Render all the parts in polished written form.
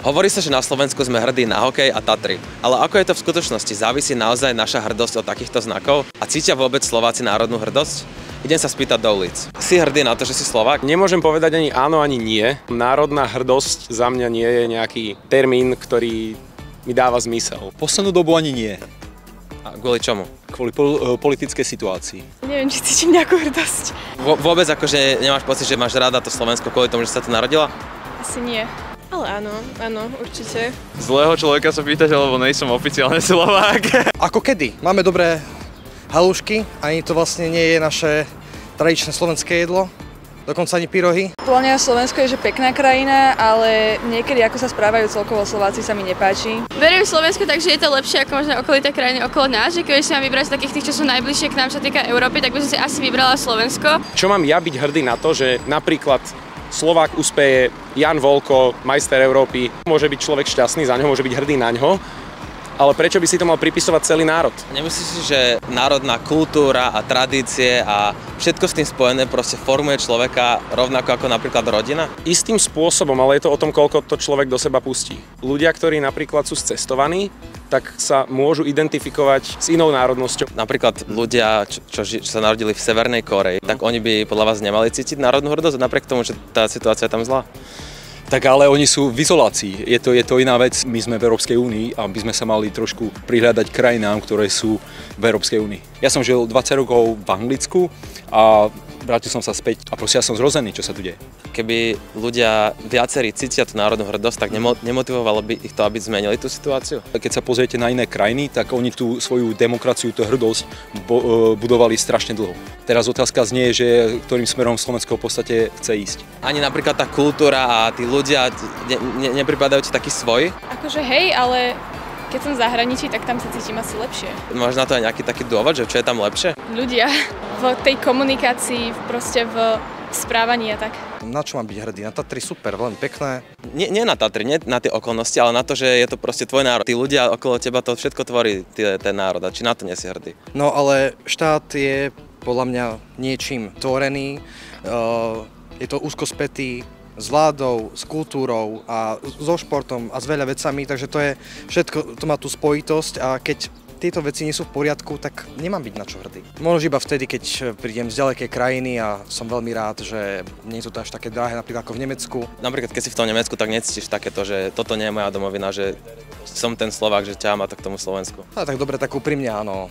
Hovorí sa, že na Slovensku sme hrdí na hokej a Tatry. Ale ako je to v skutočnosti? Závisí naozaj naša hrdosť od takýchto znakov? A cítia vôbec Slováci národnú hrdosť? Idem sa spýtať do ulic. Si hrdý na to, že si Slovák? Nemôžem povedať ani áno, ani nie. Národná hrdosť za mňa nie je nejaký termín, ktorý mi dáva zmysel. Poslednú dobu ani nie. A kvôli čomu? Kvôli politickej situácii. Neviem, či cítim nejakú hrdosť. Vôbec akože nemáš pocit, že máš rada to Slovensko kvôli tomu, že sa tu narodila? Asi nie. Ale áno, určite. Zlého človeka sa pýtať, lebo nejsem oficiálne Slovák. Ako kedy? Máme dobré halušky, ani to vlastne nie je naše tradičné slovenské jedlo, dokonca ani pyrohy. Podľa mňa Slovensko je že pekná krajina, ale niekedy ako sa správajú celkovo Slováci sa mi nepáči. Verím Slovensku, takže je to lepšie ako možno okolité krajiny okolo nás, že keby si mám vybrať z takých tých, čo sú najbližšie k nám, čo týka Európy, tak by som si asi vybrala Slovensko. Čo mám ja byť hrdý na to, že napríklad Slovák uspeje, Jan Volko, majster Európy, môže byť človek šťastný za ňo, môže byť hrdý na ňo, ale prečo by si to mal pripisovať celý národ? Nemyslíš si, že národná kultúra a tradície a všetko s tým spojené proste formuje človeka rovnako ako napríklad rodina? Istým spôsobom, ale je to o tom, koľko to človek do seba pustí. Ľudia, ktorí napríklad sú scestovaní, tak sa môžu identifikovať s inou národnosťou. Napríklad ľudia, čo sa narodili v Severnej Kórei, tak oni by podľa vás nemali cítiť národnú hrdosť napriek tomu, že tá situácia je tam zlá? Tak ale oni sú v izolácii. Je to iná vec. My sme v Európskej únii a by sme sa mali trošku prihľadať krajinám, ktoré sú v Európskej únii. Ja som žil 20 rokov v Anglicku a vrátil som sa späť a proste ja som zrozený, čo sa tu deje. Keby ľudia viacerí cítia tú národnú hrdosť, tak nemotivovalo by ich to, aby zmenili tú situáciu? Keď sa pozriete na iné krajiny, tak oni tú svoju demokraciu, tú hrdosť budovali strašne dlho. Teraz otázka znie, že ktorým smerom Slovensko v podstate chce ísť. Ani napríklad tá kultúra a tí ľudia nepripadajú ti takí svoji? Akože hej, ale keď som v zahraničí, tak tam sa cítim asi lepšie. Máš na to aj nejaký taký dôvod, že čo je tam lepšie? Ľudia v tej komunikácii, proste v správaní a tak. Na čo mám byť hrdý? Na Tatry super, veľmi pekné. Nie na Tatry, nie na tie okolnosti, ale na to, že je to proste tvoj národ. Tí ľudia okolo teba, to všetko tvorí ten národ. A či na to nie si hrdý? No ale štát je podľa mňa niečím tvorený. Je to úzko spätý s vládou, s kultúrou a so športom a s veľa vecami, takže to je všetko, to má tú spojitosť a keď tieto veci nie sú v poriadku, tak nemám byť na čo hrdý. Možno iba vtedy, keď prídem z ďalekej krajiny a som veľmi rád, že nie sú to až také drahé, napríklad ako v Nemecku. Napríklad, keď si v tom Nemecku, tak necítiš takéto, že toto nie je moja domovina, že som ten Slovák, že ťahá ma to k tomu Slovensku. A tak dobre, tak úprimne áno,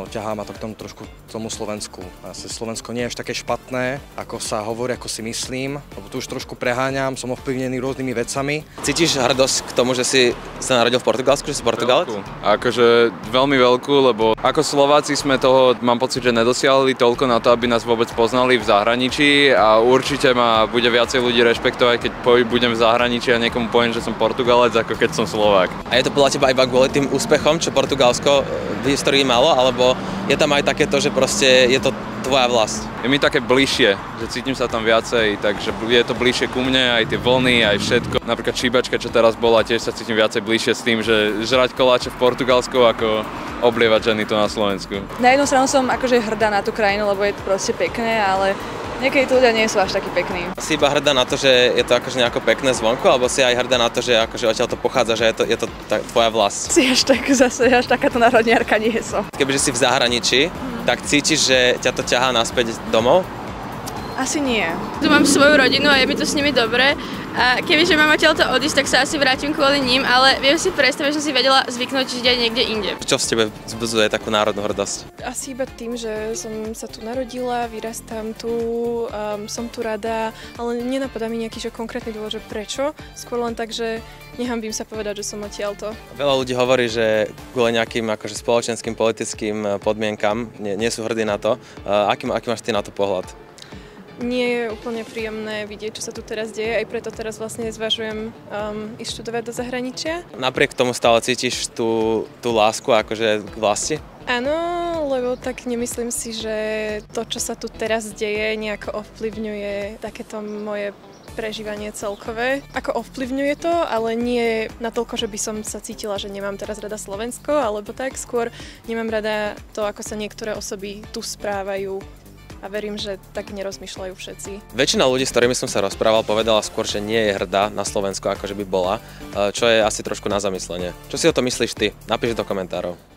ťahá ma to k tomu trošku tomu Slovensku. Asi Slovensko nie je až také špatné, ako sa hovorí, ako si myslím, lebo tu už trošku preháňam, som ovplyvnený rôznymi vecami. Cítiš hrdosť k tomu, že si sa narodil v Portugalsku, že si Portugálec? Akože veľmi veľkú, lebo ako Slováci sme toho, mám pocit, že nedosiahli toľko na to, aby nás vôbec poznali v zahraničí a určite ma bude viacej ľudí rešpektovať, keď budem v zahraničí a niekomu poviem, že som Portugalec, ako keď som Slovák. A je to podľa teba iba kvôli tým úspechom, čo Portugalsko v histórii malo, alebo je tam aj takéto, že proste je to tvoja vlast? Je mi také bližšie, že cítim sa tam viacej, takže je to bližšie ku mne, aj tie vlny, aj všetko. Napríklad šíbačka, čo teraz bola, tiež sa cítim viacej bližšie s tým, že žrať koláče v Portugalsku, ako oblievať ženy tu na Slovensku. Na jednu stranu som akože hrdá na tú krajinu, lebo je to proste pekné, ale niekedy tu ľudia nie sú až takí pekní. Si iba hrdá na to, že je to akože nejako pekné zvonku, alebo si aj hrdá na to, že akože odtiaľ to pochádza, že je to tvoja vlast? Si až takáto národniarka nie som. Kebyže si v zahraničí, tak cítiš, že ťa to ťahá naspäť domov? Asi nie. Tu mám svoju rodinu a je mi to s nimi dobre. A kebyže mám odtiaľto odísť, tak sa asi vrátim kvôli ním, ale viem si predstaviť, že som si vedela zvyknúť žiť aj niekde inde. Čo v tebe vzbudzuje takú národnú hrdosť? Asi iba tým, že som sa tu narodila, vyrastám tu, som tu rada, ale nenapadá mi nejaký konkrétny dôvod, že prečo. Skôr len tak, že nehambím sa povedať, že som odtiaľto. Veľa ľudí hovorí, že kvôli nejakým akože spoločenským, politickým podmienkam nie sú hrdí na to. Aký máš ty na to pohľad? Nie je úplne príjemné vidieť, čo sa tu teraz deje, aj preto teraz vlastne zvažujem ísť študovať do zahraničia. Napriek tomu stále cítiš tú lásku akože k vlasti? Áno, lebo tak nemyslím si, že to, čo sa tu teraz deje, nejako ovplyvňuje takéto moje prežívanie celkové. Ako ovplyvňuje to, ale nie natoľko, že by som sa cítila, že nemám teraz rada Slovensko, alebo tak skôr nemám rada to, ako sa niektoré osoby tu správajú a verím, že tak nerozmýšľajú všetci. Väčšina ľudí, s ktorými som sa rozprával, povedala skôr, že nie je hrdá na Slovensko, ako že by bola, čo je asi trošku na zamyslenie. Čo si o to myslíš ty? Napíš do komentárov.